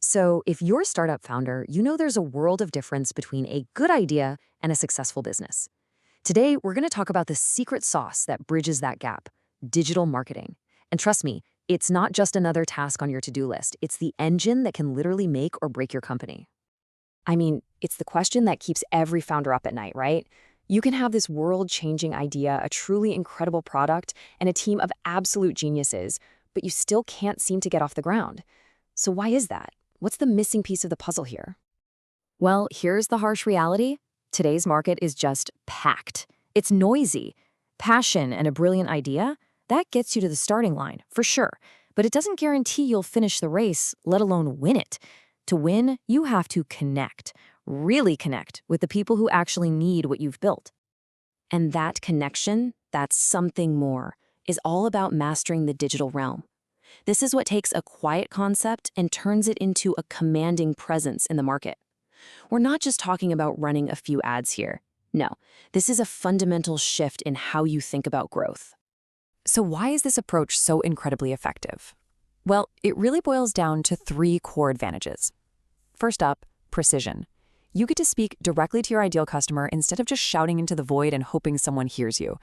So, if you're a startup founder, you know there's a world of difference between a good idea and a successful business. Today, we're going to talk about the secret sauce that bridges that gap: digital marketing. And trust me, it's not just another task on your to do list, it's the engine that can literally make or break your company. I mean, it's the question that keeps every founder up at night, right? You can have this world changing idea, a truly incredible product, and a team of absolute geniuses, but you still can't seem to get off the ground. So, why is that? What's the missing piece of the puzzle here? Well, here's the harsh reality. Today's market is just packed. It's noisy. Passion and a brilliant idea, that gets you to the starting line, for sure. But it doesn't guarantee you'll finish the race, let alone win it. To win, you have to connect, really connect with the people who actually need what you've built. And that connection, that something more, is all about mastering the digital realm. This is what takes a quiet concept and turns it into a commanding presence in the market. We're not just talking about running a few ads here. No, this is a fundamental shift in how you think about growth. So why is this approach so incredibly effective? Well, it really boils down to three core advantages. First up, precision. You get to speak directly to your ideal customer instead of just shouting into the void and hoping someone hears you.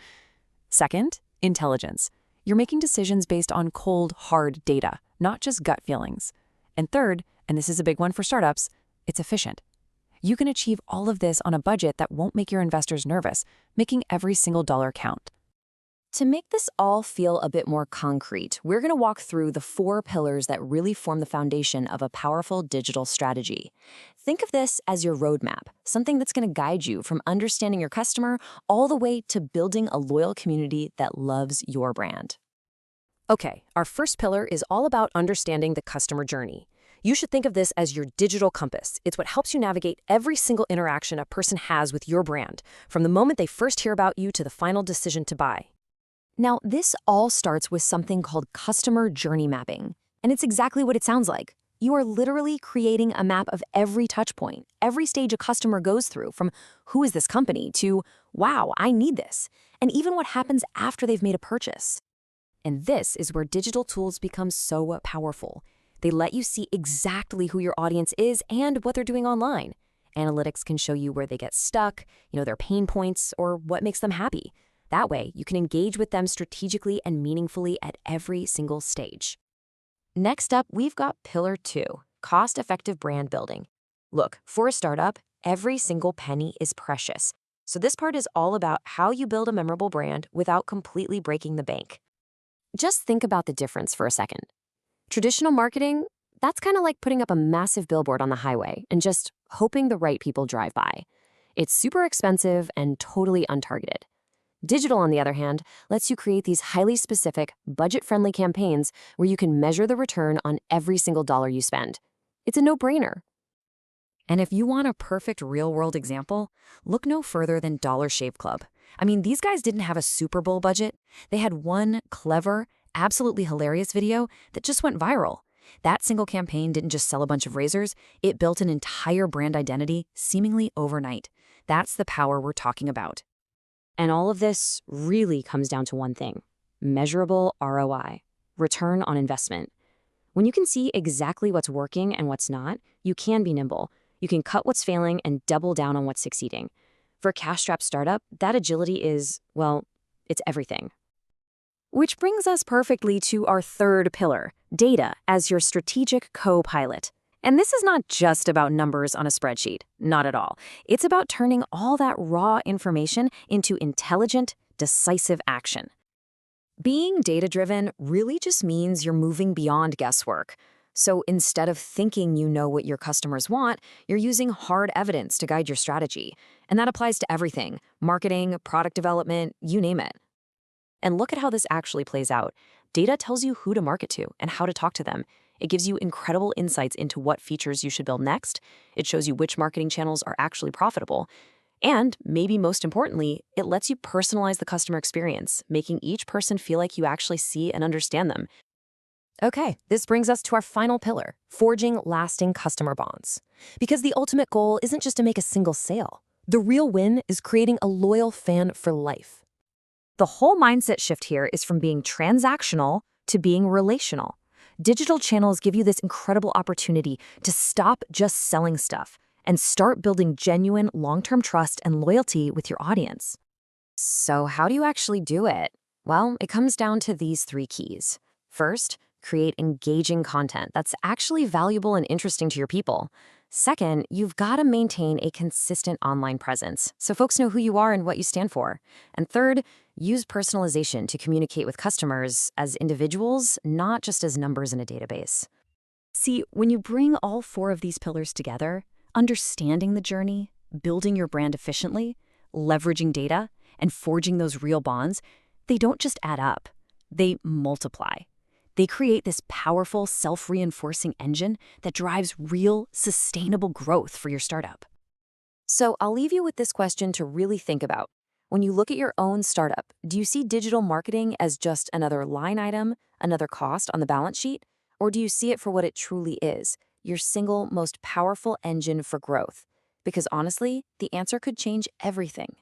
Second, intelligence. You're making decisions based on cold, hard data, not just gut feelings. And third, and this is a big one for startups, it's efficient. You can achieve all of this on a budget that won't make your investors nervous, making every single dollar count. To make this all feel a bit more concrete, we're going to walk through the 4 pillars that really form the foundation of a powerful digital strategy. Think of this as your roadmap, something that's going to guide you from understanding your customer all the way to building a loyal community that loves your brand. Okay, our first pillar is all about understanding the customer journey. You should think of this as your digital compass. It's what helps you navigate every single interaction a person has with your brand, from the moment they first hear about you to the final decision to buy. Now, this all starts with something called customer journey mapping, and it's exactly what it sounds like. You are literally creating a map of every touch point, every stage a customer goes through, from who is this company to, wow, I need this, and even what happens after they've made a purchase. And this is where digital tools become so powerful. They let you see exactly who your audience is and what they're doing online. Analytics can show you where they get stuck, their pain points, or what makes them happy. That way, you can engage with them strategically and meaningfully at every single stage. Next up, we've got Pillar 2, cost-effective brand building. Look, for a startup, every single penny is precious. So this part is all about how you build a memorable brand without completely breaking the bank. Just think about the difference for a second. Traditional marketing, that's kind of like putting up a massive billboard on the highway and just hoping the right people drive by. It's super expensive and totally untargeted. Digital, on the other hand, lets you create these highly specific, budget-friendly campaigns where you can measure the return on every single dollar you spend. It's a no-brainer. And if you want a perfect real-world example, look no further than Dollar Shave Club. I mean, these guys didn't have a Super Bowl budget. They had one clever, absolutely hilarious video that just went viral. That single campaign didn't just sell a bunch of razors, it built an entire brand identity seemingly overnight. That's the power we're talking about. And all of this really comes down to one thing: measurable ROI, return on investment. When you can see exactly what's working and what's not, you can be nimble. You can cut what's failing and double down on what's succeeding. For a cash-strapped startup, that agility is, well, it's everything. Which brings us perfectly to our third pillar, data as your strategic co-pilot. And this is not just about numbers on a spreadsheet, not at all. It's about turning all that raw information into intelligent, decisive action. Being data-driven really just means you're moving beyond guesswork. So instead of thinking you know what your customers want, you're using hard evidence to guide your strategy. And that applies to everything: marketing, product development, you name it. And look at how this actually plays out. Data tells you who to market to and how to talk to them. It gives you incredible insights into what features you should build next. It shows you which marketing channels are actually profitable. And, maybe most importantly, it lets you personalize the customer experience, making each person feel like you actually see and understand them. Okay, this brings us to our final pillar: forging lasting customer bonds. Because the ultimate goal isn't just to make a single sale. The real win is creating a loyal fan for life. The whole mindset shift here is from being transactional to being relational. Digital channels give you this incredible opportunity to stop just selling stuff and start building genuine long-term trust and loyalty with your audience. So, how do you actually do it? Well, it comes down to these three keys. First, create engaging content that's actually valuable and interesting to your people. Second, you've got to maintain a consistent online presence so folks know who you are and what you stand for. And third, use personalization to communicate with customers as individuals, not just as numbers in a database. See, when you bring all four of these pillars together, understanding the journey, building your brand efficiently, leveraging data, and forging those real bonds, they don't just add up, they multiply. They create this powerful, self-reinforcing engine that drives real, sustainable growth for your startup. So I'll leave you with this question to really think about. When you look at your own startup, do you see digital marketing as just another line item, another cost on the balance sheet? Or do you see it for what it truly is, your single most powerful engine for growth? Because honestly, the answer could change everything.